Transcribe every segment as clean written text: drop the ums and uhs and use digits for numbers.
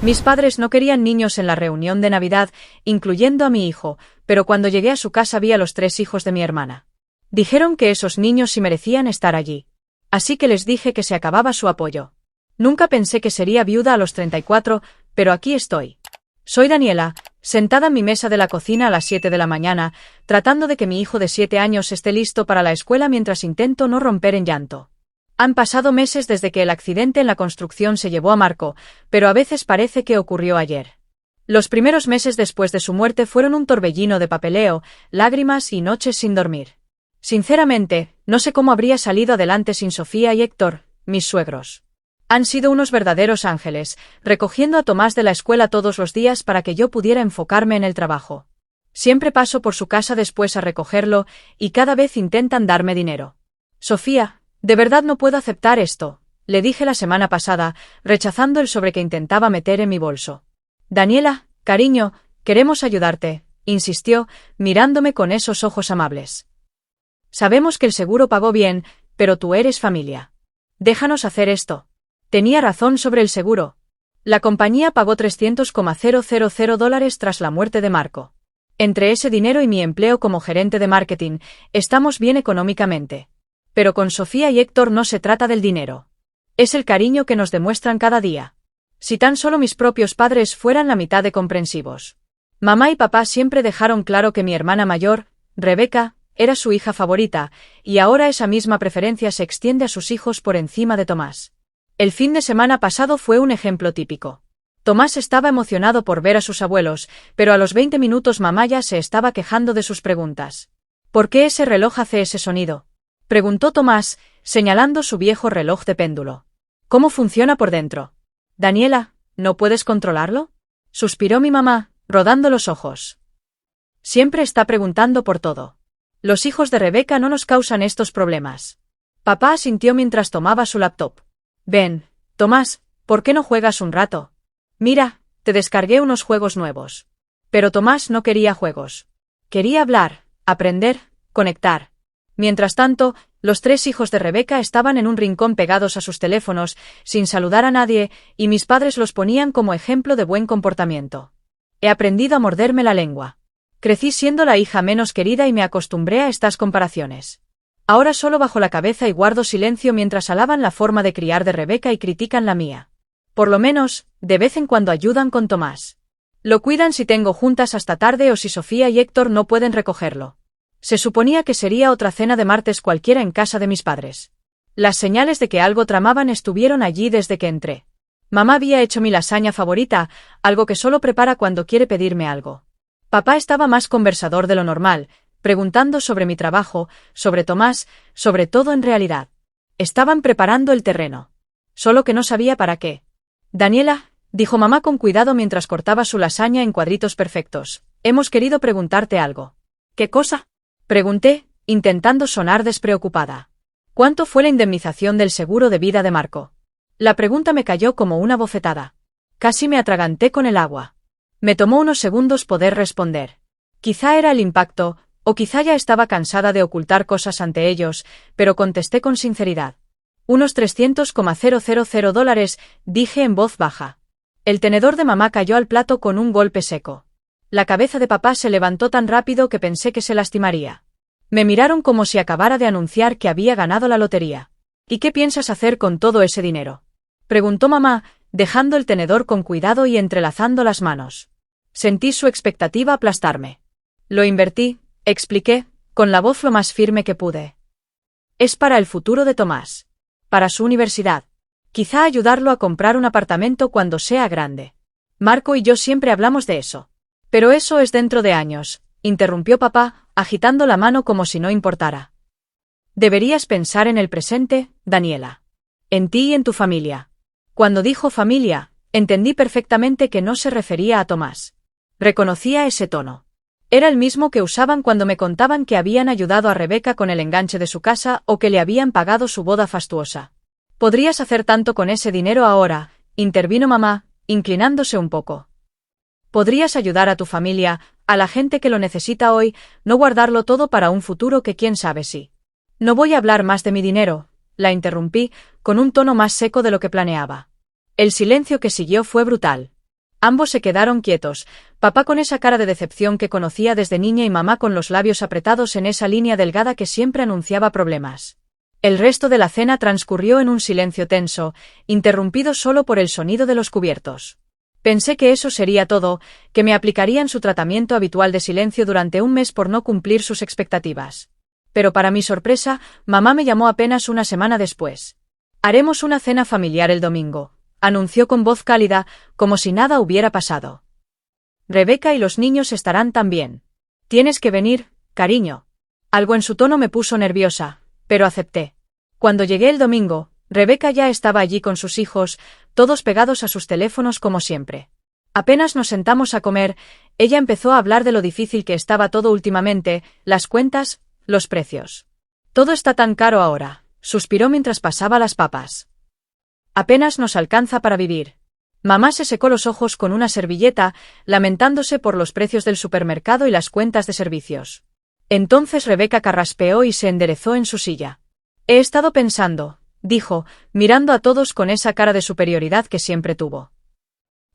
Mis padres no querían niños en la reunión de Navidad, incluyendo a mi hijo, pero cuando llegué a su casa vi a los 3 hijos de mi hermana. Dijeron que esos niños sí merecían estar allí. Así que les dije que se acababa su apoyo. Nunca pensé que sería viuda a los 34, pero aquí estoy. Soy Daniela, sentada en mi mesa de la cocina a las 7 de la mañana, tratando de que mi hijo de 7 años esté listo para la escuela mientras intento no romper en llanto. Han pasado meses desde que el accidente en la construcción se llevó a Marco, pero a veces parece que ocurrió ayer. Los primeros meses después de su muerte fueron un torbellino de papeleo, lágrimas y noches sin dormir. Sinceramente, no sé cómo habría salido adelante sin Sofía y Héctor, mis suegros. Han sido unos verdaderos ángeles, recogiendo a Tomás de la escuela todos los días para que yo pudiera enfocarme en el trabajo. Siempre paso por su casa después a recogerlo, y cada vez intentan darme dinero. Sofía, de verdad no puedo aceptar esto, le dije la semana pasada, rechazando el sobre que intentaba meter en mi bolso. Daniela, cariño, queremos ayudarte, insistió, mirándome con esos ojos amables. Sabemos que el seguro pagó bien, pero tú eres familia. Déjanos hacer esto. Tenía razón sobre el seguro. La compañía pagó $300,000 tras la muerte de Marco. Entre ese dinero y mi empleo como gerente de marketing, estamos bien económicamente. Pero con Sofía y Héctor no se trata del dinero. Es el cariño que nos demuestran cada día. Si tan solo mis propios padres fueran la mitad de comprensivos. Mamá y papá siempre dejaron claro que mi hermana mayor, Rebeca, era su hija favorita, y ahora esa misma preferencia se extiende a sus hijos por encima de Tomás. El fin de semana pasado fue un ejemplo típico. Tomás estaba emocionado por ver a sus abuelos, pero a los 20 minutos mamá ya se estaba quejando de sus preguntas. ¿Por qué ese reloj hace ese sonido?, preguntó Tomás, señalando su viejo reloj de péndulo. ¿Cómo funciona por dentro? Daniela, ¿no puedes controlarlo?, suspiró mi mamá, rodando los ojos. Siempre está preguntando por todo. Los hijos de Rebeca no nos causan estos problemas. Papá asintió mientras tomaba su laptop. Ven, Tomás, ¿por qué no juegas un rato? Mira, te descargué unos juegos nuevos. Pero Tomás no quería juegos. Quería hablar, aprender, conectar. Mientras tanto, los 3 hijos de Rebeca estaban en un rincón pegados a sus teléfonos, sin saludar a nadie, y mis padres los ponían como ejemplo de buen comportamiento. He aprendido a morderme la lengua. Crecí siendo la hija menos querida y me acostumbré a estas comparaciones. Ahora solo bajo la cabeza y guardo silencio mientras alaban la forma de criar de Rebeca y critican la mía. Por lo menos, de vez en cuando ayudan con Tomás. Lo cuidan si tengo juntas hasta tarde o si Sofía y Héctor no pueden recogerlo. Se suponía que sería otra cena de martes cualquiera en casa de mis padres. Las señales de que algo tramaban estuvieron allí desde que entré. Mamá había hecho mi lasaña favorita, algo que solo prepara cuando quiere pedirme algo. Papá estaba más conversador de lo normal, preguntando sobre mi trabajo, sobre Tomás, sobre todo en realidad. Estaban preparando el terreno. Solo que no sabía para qué. Daniela, dijo mamá con cuidado mientras cortaba su lasaña en cuadritos perfectos, hemos querido preguntarte algo. ¿Qué cosa?, pregunté, intentando sonar despreocupada. ¿Cuánto fue la indemnización del seguro de vida de Marco? La pregunta me cayó como una bofetada. Casi me atraganté con el agua. Me tomó unos segundos poder responder. Quizá era el impacto, o quizá ya estaba cansada de ocultar cosas ante ellos, pero contesté con sinceridad. Unos $300,000, dije en voz baja. El tenedor de mamá cayó al plato con un golpe seco. La cabeza de papá se levantó tan rápido que pensé que se lastimaría. Me miraron como si acabara de anunciar que había ganado la lotería. ¿Y qué piensas hacer con todo ese dinero?, preguntó mamá, dejando el tenedor con cuidado y entrelazando las manos. Sentí su expectativa aplastarme. Lo invertí, expliqué, con la voz lo más firme que pude. Es para el futuro de Tomás. Para su universidad. Quizá ayudarlo a comprar un apartamento cuando sea grande. Marco y yo siempre hablamos de eso. Pero eso es dentro de años, interrumpió papá, agitando la mano como si no importara. Deberías pensar en el presente, Daniela. En ti y en tu familia. Cuando dijo familia, entendí perfectamente que no se refería a Tomás. Reconocía ese tono. Era el mismo que usaban cuando me contaban que habían ayudado a Rebeca con el enganche de su casa o que le habían pagado su boda fastuosa. Podrías hacer tanto con ese dinero ahora, intervino mamá, inclinándose un poco. Podrías ayudar a tu familia, a la gente que lo necesita hoy, no guardarlo todo para un futuro que quién sabe si. No voy a hablar más de mi dinero, la interrumpí, con un tono más seco de lo que planeaba. El silencio que siguió fue brutal. Ambos se quedaron quietos, papá con esa cara de decepción que conocía desde niña y mamá con los labios apretados en esa línea delgada que siempre anunciaba problemas. El resto de la cena transcurrió en un silencio tenso, interrumpido solo por el sonido de los cubiertos. Pensé que eso sería todo, que me aplicarían su tratamiento habitual de silencio durante un mes por no cumplir sus expectativas. Pero para mi sorpresa, mamá me llamó apenas una semana después. «Haremos una cena familiar el domingo», anunció con voz cálida, como si nada hubiera pasado. «Rebeca y los niños estarán también. Tienes que venir, cariño». Algo en su tono me puso nerviosa, pero acepté. Cuando llegué el domingo, Rebeca ya estaba allí con sus hijos, todos pegados a sus teléfonos como siempre. Apenas nos sentamos a comer, ella empezó a hablar de lo difícil que estaba todo últimamente, las cuentas, los precios. «Todo está tan caro ahora», suspiró mientras pasaba las papas. «Apenas nos alcanza para vivir». Mamá se secó los ojos con una servilleta, lamentándose por los precios del supermercado y las cuentas de servicios. Entonces Rebeca carraspeó y se enderezó en su silla. «He estado pensando», dijo, mirando a todos con esa cara de superioridad que siempre tuvo.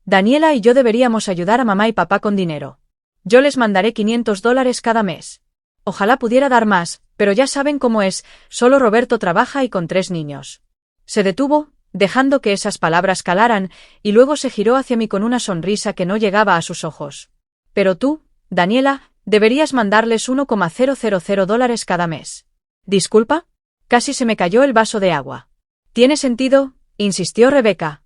«Daniela y yo deberíamos ayudar a mamá y papá con dinero. Yo les mandaré $500 cada mes. Ojalá pudiera dar más, pero ya saben cómo es, solo Roberto trabaja y con 3 niños». Se detuvo, dejando que esas palabras calaran, y luego se giró hacia mí con una sonrisa que no llegaba a sus ojos. «Pero tú, Daniela, deberías mandarles $1,000 cada mes». «¿Disculpa?» Casi se me cayó el vaso de agua. «Tiene sentido», insistió Rebeca.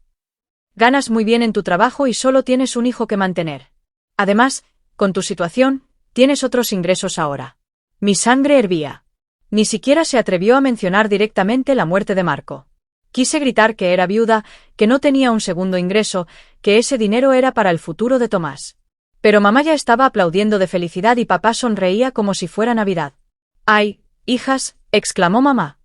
«Ganas muy bien en tu trabajo y solo tienes un hijo que mantener. Además, con tu situación, tienes otros ingresos ahora». Mi sangre hervía. Ni siquiera se atrevió a mencionar directamente la muerte de Marco. Quise gritar que era viuda, que no tenía un segundo ingreso, que ese dinero era para el futuro de Tomás. Pero mamá ya estaba aplaudiendo de felicidad y papá sonreía como si fuera Navidad. «¡Ay, hijas!», exclamó mamá.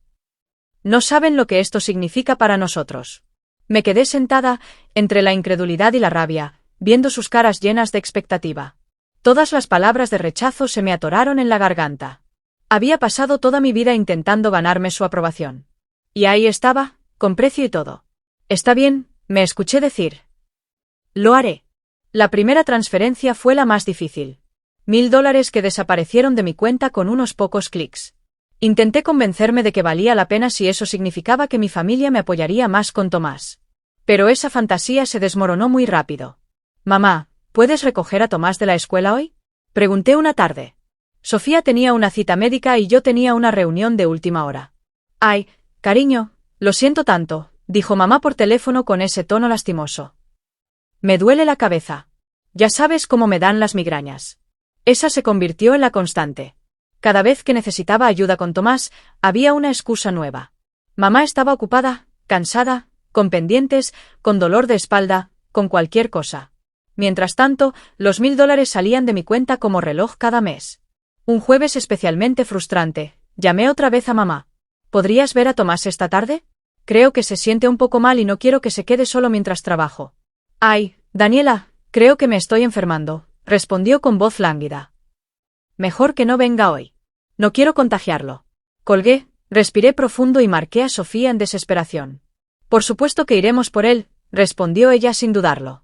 «No saben lo que esto significa para nosotros». Me quedé sentada, entre la incredulidad y la rabia, viendo sus caras llenas de expectativa. Todas las palabras de rechazo se me atoraron en la garganta. Había pasado toda mi vida intentando ganarme su aprobación. Y ahí estaba, con precio y todo. «Está bien», me escuché decir. «Lo haré». La primera transferencia fue la más difícil. $1000 que desaparecieron de mi cuenta con unos pocos clics. Intenté convencerme de que valía la pena si eso significaba que mi familia me apoyaría más con Tomás. Pero esa fantasía se desmoronó muy rápido. «Mamá, ¿puedes recoger a Tomás de la escuela hoy?», pregunté una tarde. Sofía tenía una cita médica y yo tenía una reunión de última hora. «Ay, cariño, lo siento tanto», dijo mamá por teléfono con ese tono lastimoso. «Me duele la cabeza. Ya sabes cómo me dan las migrañas». Esa se convirtió en la constante. Cada vez que necesitaba ayuda con Tomás, había una excusa nueva. Mamá estaba ocupada, cansada, con pendientes, con dolor de espalda, con cualquier cosa. Mientras tanto, los $1000 salían de mi cuenta como reloj cada mes. Un jueves especialmente frustrante, llamé otra vez a mamá. «¿Podrías ver a Tomás esta tarde? Creo que se siente un poco mal y no quiero que se quede solo mientras trabajo». «Ay, Daniela, creo que me estoy enfermando», respondió con voz lánguida. «Mejor que no venga hoy. No quiero contagiarlo». Colgué, respiré profundo y marqué a Sofía en desesperación. «Por supuesto que iremos por él», respondió ella sin dudarlo.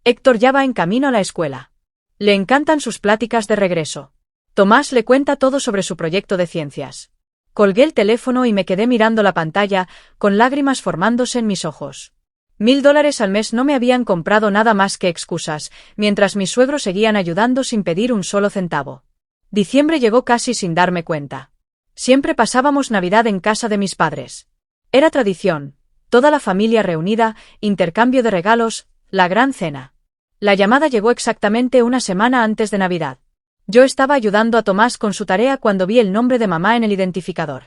«Héctor ya va en camino a la escuela. Le encantan sus pláticas de regreso. Tomás le cuenta todo sobre su proyecto de ciencias». Colgué el teléfono y me quedé mirando la pantalla, con lágrimas formándose en mis ojos. $1000 al mes no me habían comprado nada más que excusas, mientras mis suegros seguían ayudando sin pedir un solo centavo. Diciembre llegó casi sin darme cuenta. Siempre pasábamos Navidad en casa de mis padres. Era tradición, toda la familia reunida, intercambio de regalos, la gran cena. La llamada llegó exactamente una semana antes de Navidad. Yo estaba ayudando a Tomás con su tarea cuando vi el nombre de mamá en el identificador.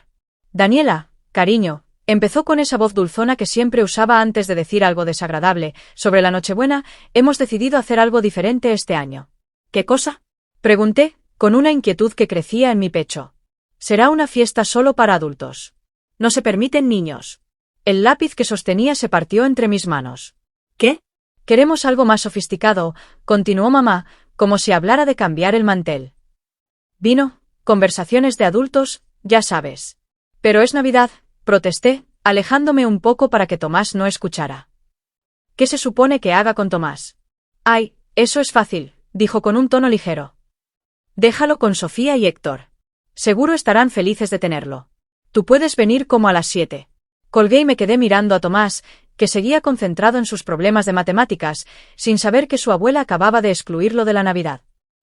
«Daniela, cariño», empezó con esa voz dulzona que siempre usaba antes de decir algo desagradable, «sobre la Nochebuena, hemos decidido hacer algo diferente este año». «¿Qué cosa?», pregunté, con una inquietud que crecía en mi pecho. «Será una fiesta solo para adultos. No se permiten niños». El lápiz que sostenía se partió entre mis manos. «¿Qué?». «Queremos algo más sofisticado», continuó mamá, como si hablara de cambiar el mantel. «Vino, conversaciones de adultos, ya sabes». «Pero es Navidad», protesté, alejándome un poco para que Tomás no escuchara. «¿Qué se supone que haga con Tomás? Ay, eso es fácil, dijo con un tono ligero. Déjalo con Sofía y Héctor. Seguro estarán felices de tenerlo. Tú puedes venir como a las 7. Colgué y me quedé mirando a Tomás, que seguía concentrado en sus problemas de matemáticas, sin saber que su abuela acababa de excluirlo de la Navidad.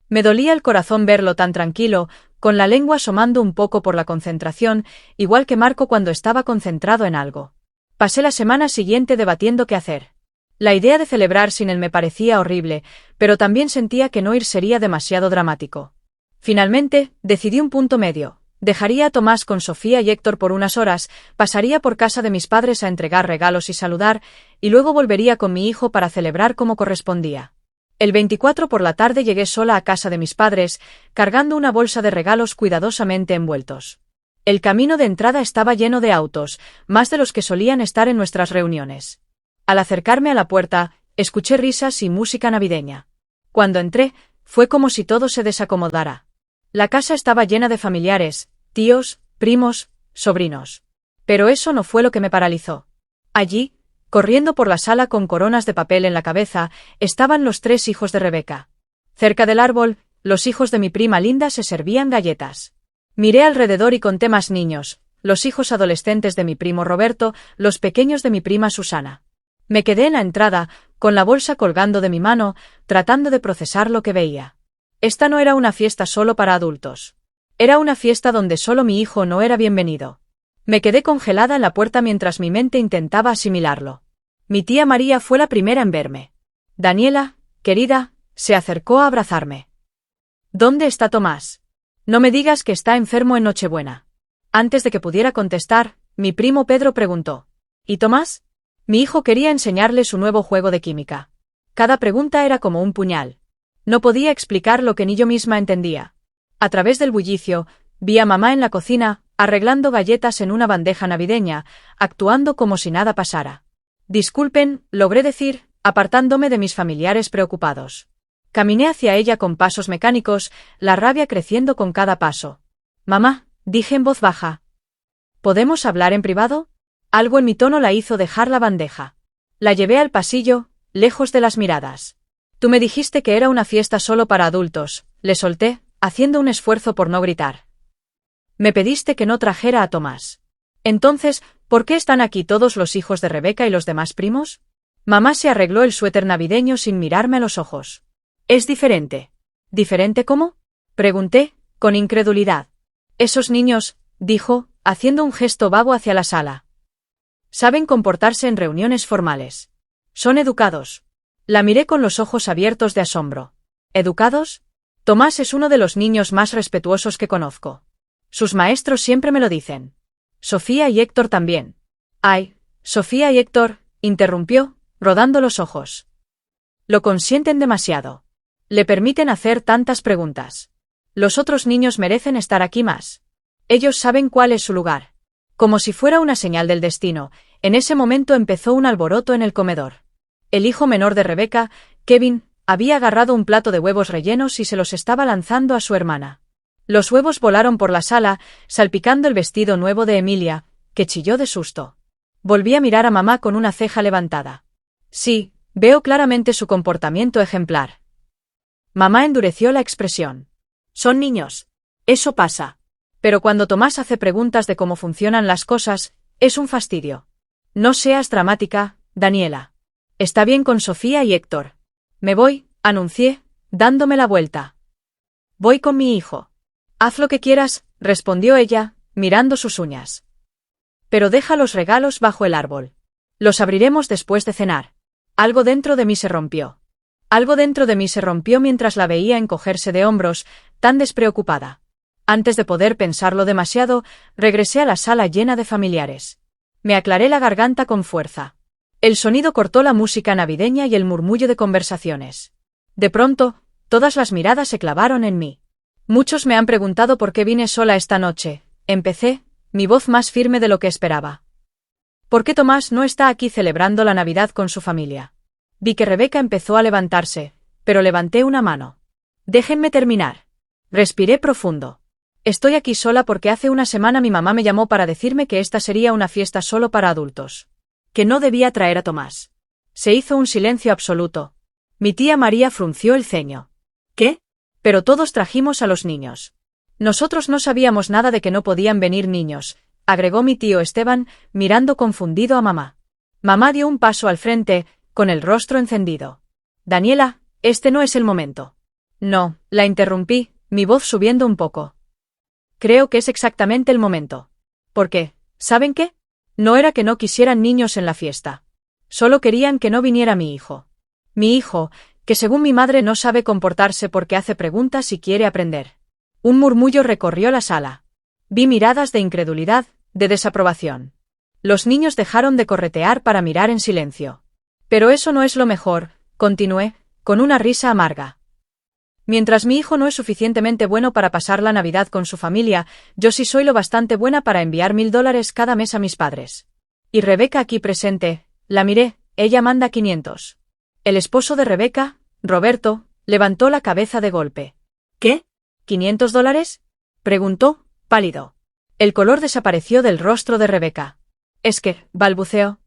Me dolía el corazón verlo tan tranquilo, con la lengua asomando un poco por la concentración, igual que Marco cuando estaba concentrado en algo. Pasé la semana siguiente debatiendo qué hacer. La idea de celebrar sin él me parecía horrible, pero también sentía que no ir sería demasiado dramático. Finalmente, decidí un punto medio. Dejaría a Tomás con Sofía y Héctor por unas horas, pasaría por casa de mis padres a entregar regalos y saludar, y luego volvería con mi hijo para celebrar como correspondía. El 24 por la tarde llegué sola a casa de mis padres, cargando una bolsa de regalos cuidadosamente envueltos. El camino de entrada estaba lleno de autos, más de los que solían estar en nuestras reuniones. Al acercarme a la puerta, escuché risas y música navideña. Cuando entré, fue como si todo se desacomodara. La casa estaba llena de familiares, tíos, primos, sobrinos. Pero eso no fue lo que me paralizó. Allí, corriendo por la sala con coronas de papel en la cabeza, estaban los 3 hijos de Rebeca. Cerca del árbol, los hijos de mi prima Linda se servían galletas. Miré alrededor y conté más niños, los hijos adolescentes de mi primo Roberto, los pequeños de mi prima Susana. Me quedé en la entrada, con la bolsa colgando de mi mano, tratando de procesar lo que veía. Esta no era una fiesta solo para adultos. Era una fiesta donde solo mi hijo no era bienvenido. Me quedé congelada en la puerta mientras mi mente intentaba asimilarlo. Mi tía María fue la primera en verme. Daniela, querida, se acercó a abrazarme. ¿Dónde está Tomás? No me digas que está enfermo en Nochebuena. Antes de que pudiera contestar, mi primo Pedro preguntó. ¿Y Tomás? Mi hijo quería enseñarle su nuevo juego de química. Cada pregunta era como un puñal. No podía explicar lo que ni yo misma entendía. A través del bullicio, vi a mamá en la cocina, arreglando galletas en una bandeja navideña, actuando como si nada pasara. Disculpen, logré decir, apartándome de mis familiares preocupados. Caminé hacia ella con pasos mecánicos, la rabia creciendo con cada paso. Mamá, dije en voz baja. ¿Podemos hablar en privado? Algo en mi tono la hizo dejar la bandeja. La llevé al pasillo, lejos de las miradas. Tú me dijiste que era una fiesta solo para adultos, le solté, haciendo un esfuerzo por no gritar. Me pediste que no trajera a Tomás. Entonces, ¿por qué están aquí todos los hijos de Rebeca y los demás primos? Mamá se arregló el suéter navideño sin mirarme a los ojos. Es diferente. ¿Diferente cómo? Pregunté, con incredulidad. Esos niños, dijo, haciendo un gesto vago hacia la sala. Saben comportarse en reuniones formales. Son educados. La miré con los ojos abiertos de asombro. ¿Educados? Tomás es uno de los niños más respetuosos que conozco. Sus maestros siempre me lo dicen. Sofía y Héctor también. Ay, Sofía y Héctor, interrumpió, rodando los ojos. Lo consienten demasiado. Le permiten hacer tantas preguntas. Los otros niños merecen estar aquí más. Ellos saben cuál es su lugar. Como si fuera una señal del destino, en ese momento empezó un alboroto en el comedor. El hijo menor de Rebeca, Kevin, había agarrado un plato de huevos rellenos y se los estaba lanzando a su hermana. Los huevos volaron por la sala, salpicando el vestido nuevo de Emilia, que chilló de susto. Volví a mirar a mamá con una ceja levantada. Sí, veo claramente su comportamiento ejemplar. Mamá endureció la expresión. Son niños. Eso pasa. Pero cuando Tomás hace preguntas de cómo funcionan las cosas, es un fastidio. No seas dramática, Daniela. Está bien con Sofía y Héctor. Me voy, anuncié, dándome la vuelta. Voy con mi hijo. Haz lo que quieras, respondió ella, mirando sus uñas. Pero deja los regalos bajo el árbol. Los abriremos después de cenar. Algo dentro de mí se rompió. Algo dentro de mí se rompió mientras la veía encogerse de hombros, tan despreocupada. Antes de poder pensarlo demasiado, regresé a la sala llena de familiares. Me aclaré la garganta con fuerza. El sonido cortó la música navideña y el murmullo de conversaciones. De pronto, todas las miradas se clavaron en mí. Muchos me han preguntado por qué vine sola esta noche. Empecé, mi voz más firme de lo que esperaba. ¿Por qué Tomás no está aquí celebrando la Navidad con su familia? Vi que Rebeca empezó a levantarse, pero levanté una mano. Déjenme terminar. Respiré profundo. Estoy aquí sola porque hace una semana mi mamá me llamó para decirme que esta sería una fiesta solo para adultos. Que no debía traer a Tomás. Se hizo un silencio absoluto. Mi tía María frunció el ceño. ¿Qué? Pero todos trajimos a los niños. Nosotros no sabíamos nada de que no podían venir niños, agregó mi tío Esteban, mirando confundido a mamá. Mamá dio un paso al frente, con el rostro encendido. Daniela, este no es el momento. No, la interrumpí, mi voz subiendo un poco. Creo que es exactamente el momento. ¿Por qué? ¿Saben qué? No era que no quisieran niños en la fiesta. Solo querían que no viniera mi hijo. Mi hijo, que según mi madre no sabe comportarse porque hace preguntas y quiere aprender. Un murmullo recorrió la sala. Vi miradas de incredulidad, de desaprobación. Los niños dejaron de corretear para mirar en silencio. Pero eso no es lo mejor, continué, con una risa amarga. Mientras mi hijo no es suficientemente bueno para pasar la Navidad con su familia, yo sí soy lo bastante buena para enviar $1000 cada mes a mis padres. Y Rebeca aquí presente, la miré, ella manda 500. El esposo de Rebeca, Roberto, levantó la cabeza de golpe. ¿Qué? ¿$500? Preguntó, pálido. El color desapareció del rostro de Rebeca. Es que, balbuceó.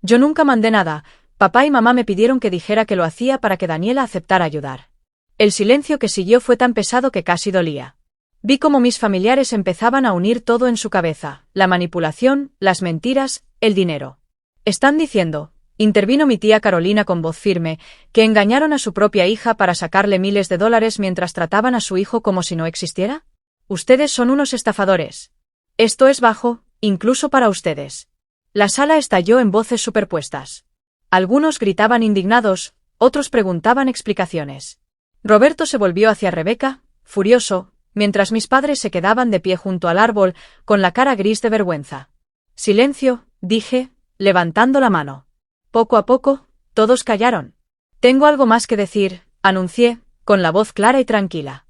Yo nunca mandé nada, papá y mamá me pidieron que dijera que lo hacía para que Daniela aceptara ayudar. El silencio que siguió fue tan pesado que casi dolía. Vi cómo mis familiares empezaban a unir todo en su cabeza, la manipulación, las mentiras, el dinero. Están diciendo, intervino mi tía Carolina con voz firme, que engañaron a su propia hija para sacarle miles de dólares mientras trataban a su hijo como si no existiera. Ustedes son unos estafadores. Esto es bajo, incluso para ustedes. La sala estalló en voces superpuestas. Algunos gritaban indignados, otros preguntaban explicaciones. Roberto se volvió hacia Rebeca, furioso, mientras mis padres se quedaban de pie junto al árbol, con la cara gris de vergüenza. Silencio, dije, levantando la mano. Poco a poco, todos callaron. Tengo algo más que decir, anuncié, con la voz clara y tranquila.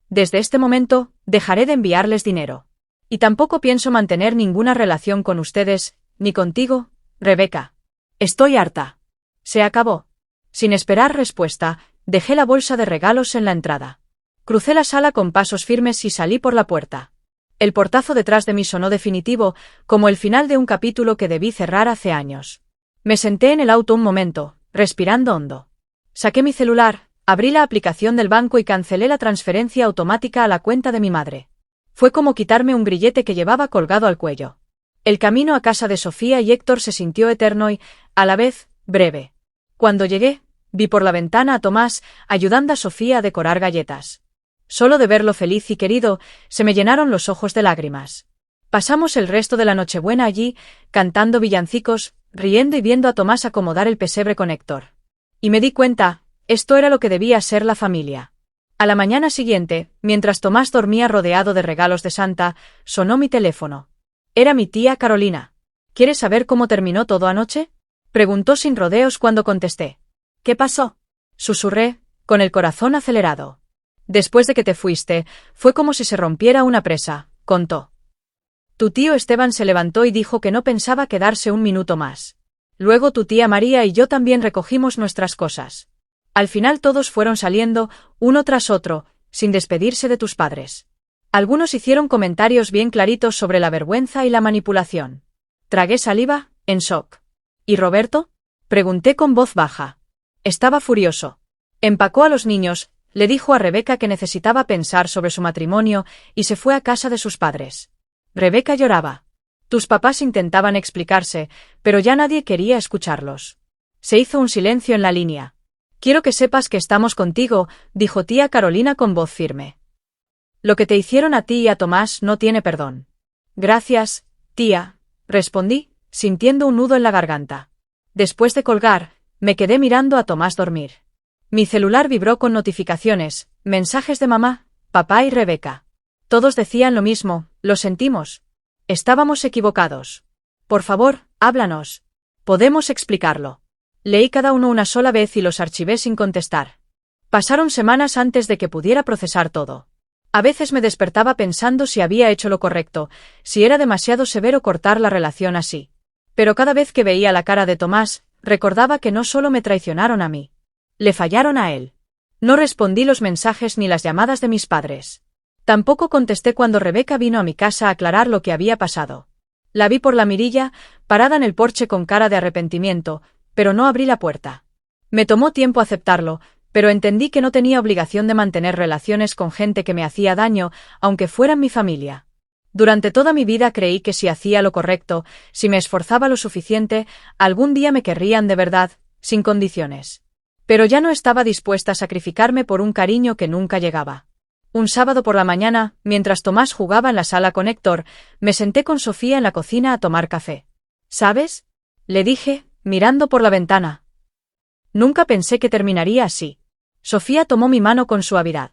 Desde este momento, dejaré de enviarles dinero. Y tampoco pienso mantener ninguna relación con ustedes, ni contigo, Rebeca. Estoy harta. Se acabó. Sin esperar respuesta, dejé la bolsa de regalos en la entrada. Crucé la sala con pasos firmes y salí por la puerta. El portazo detrás de mí sonó definitivo, como el final de un capítulo que debí cerrar hace años. Me senté en el auto un momento, respirando hondo. Saqué mi celular, abrí la aplicación del banco y cancelé la transferencia automática a la cuenta de mi madre. Fue como quitarme un grillete que llevaba colgado al cuello. El camino a casa de Sofía y Héctor se sintió eterno y, a la vez, breve. Cuando llegué, vi por la ventana a Tomás, ayudando a Sofía a decorar galletas. Solo de verlo feliz y querido, se me llenaron los ojos de lágrimas. Pasamos el resto de la Nochebuena allí, cantando villancicos, riendo y viendo a Tomás acomodar el pesebre con Héctor. Y me di cuenta, esto era lo que debía ser la familia. A la mañana siguiente, mientras Tomás dormía rodeado de regalos de Santa, sonó mi teléfono. Era mi tía Carolina. ¿Quieres saber cómo terminó todo anoche? Preguntó sin rodeos cuando contesté. ¿Qué pasó? Susurré, con el corazón acelerado. Después de que te fuiste, fue como si se rompiera una presa, contó. Tu tío Esteban se levantó y dijo que no pensaba quedarse un minuto más. Luego tu tía María y yo también recogimos nuestras cosas. Al final todos fueron saliendo, uno tras otro, sin despedirse de tus padres. Algunos hicieron comentarios bien claritos sobre la vergüenza y la manipulación. Tragué saliva, en shock. ¿Y Roberto? Pregunté con voz baja. Estaba furioso. Empacó a los niños, le dijo a Rebeca que necesitaba pensar sobre su matrimonio y se fue a casa de sus padres. Rebeca lloraba. Tus papás intentaban explicarse, pero ya nadie quería escucharlos. Se hizo un silencio en la línea. Quiero que sepas que estamos contigo, dijo tía Carolina con voz firme. Lo que te hicieron a ti y a Tomás no tiene perdón. Gracias, tía, respondí, sintiendo un nudo en la garganta. Después de colgar, me quedé mirando a Tomás dormir. Mi celular vibró con notificaciones, mensajes de mamá, papá y Rebeca. Todos decían lo mismo, lo sentimos. Estábamos equivocados. Por favor, háblanos. Podemos explicarlo. Leí cada uno una sola vez y los archivé sin contestar. Pasaron semanas antes de que pudiera procesar todo. A veces me despertaba pensando si había hecho lo correcto, si era demasiado severo cortar la relación así. Pero cada vez que veía la cara de Tomás, recordaba que no solo me traicionaron a mí. Le fallaron a él. No respondí los mensajes ni las llamadas de mis padres. Tampoco contesté cuando Rebeca vino a mi casa a aclarar lo que había pasado. La vi por la mirilla, parada en el porche con cara de arrepentimiento, pero no abrí la puerta. Me tomó tiempo aceptarlo, pero entendí que no tenía obligación de mantener relaciones con gente que me hacía daño, aunque fueran mi familia. Durante toda mi vida creí que si hacía lo correcto, si me esforzaba lo suficiente, algún día me querrían de verdad, sin condiciones. Pero ya no estaba dispuesta a sacrificarme por un cariño que nunca llegaba. Un sábado por la mañana, mientras Tomás jugaba en la sala con Héctor, me senté con Sofía en la cocina a tomar café. ¿Sabes?, le dije, mirando por la ventana. Nunca pensé que terminaría así. Sofía tomó mi mano con suavidad.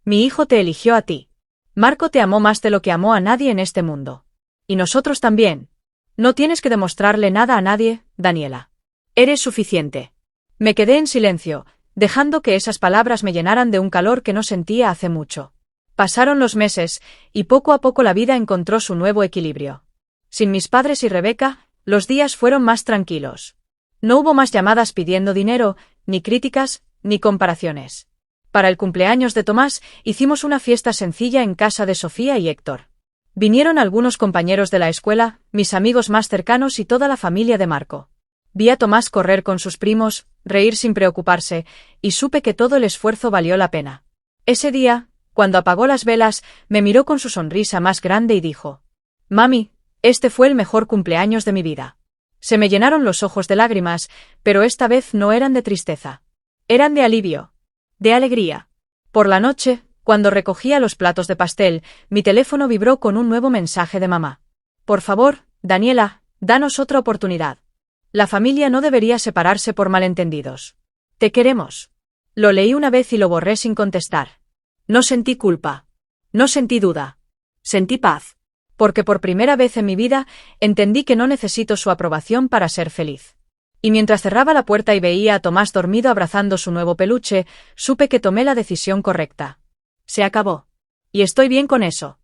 Mi hijo te eligió a ti. Marco te amó más de lo que amó a nadie en este mundo. Y nosotros también. No tienes que demostrarle nada a nadie, Daniela. Eres suficiente. Me quedé en silencio, dejando que esas palabras me llenaran de un calor que no sentía hace mucho. Pasaron los meses, y poco a poco la vida encontró su nuevo equilibrio. Sin mis padres y Rebeca, los días fueron más tranquilos. No hubo más llamadas pidiendo dinero, ni críticas, ni comparaciones. Para el cumpleaños de Tomás, hicimos una fiesta sencilla en casa de Sofía y Héctor. Vinieron algunos compañeros de la escuela, mis amigos más cercanos y toda la familia de Marco. Vi a Tomás correr con sus primos, reír sin preocuparse, y supe que todo el esfuerzo valió la pena. Ese día, cuando apagó las velas, me miró con su sonrisa más grande y dijo: «Mami, este fue el mejor cumpleaños de mi vida». Se me llenaron los ojos de lágrimas, pero esta vez no eran de tristeza. Eran de alivio. De alegría. Por la noche, cuando recogía los platos de pastel, mi teléfono vibró con un nuevo mensaje de mamá. «Por favor, Daniela, danos otra oportunidad. La familia no debería separarse por malentendidos. Te queremos». Lo leí una vez y lo borré sin contestar. No sentí culpa. No sentí duda. Sentí paz. Porque por primera vez en mi vida entendí que no necesito su aprobación para ser feliz. Y mientras cerraba la puerta y veía a Tomás dormido abrazando su nuevo peluche, supe que tomé la decisión correcta. Se acabó. Y estoy bien con eso.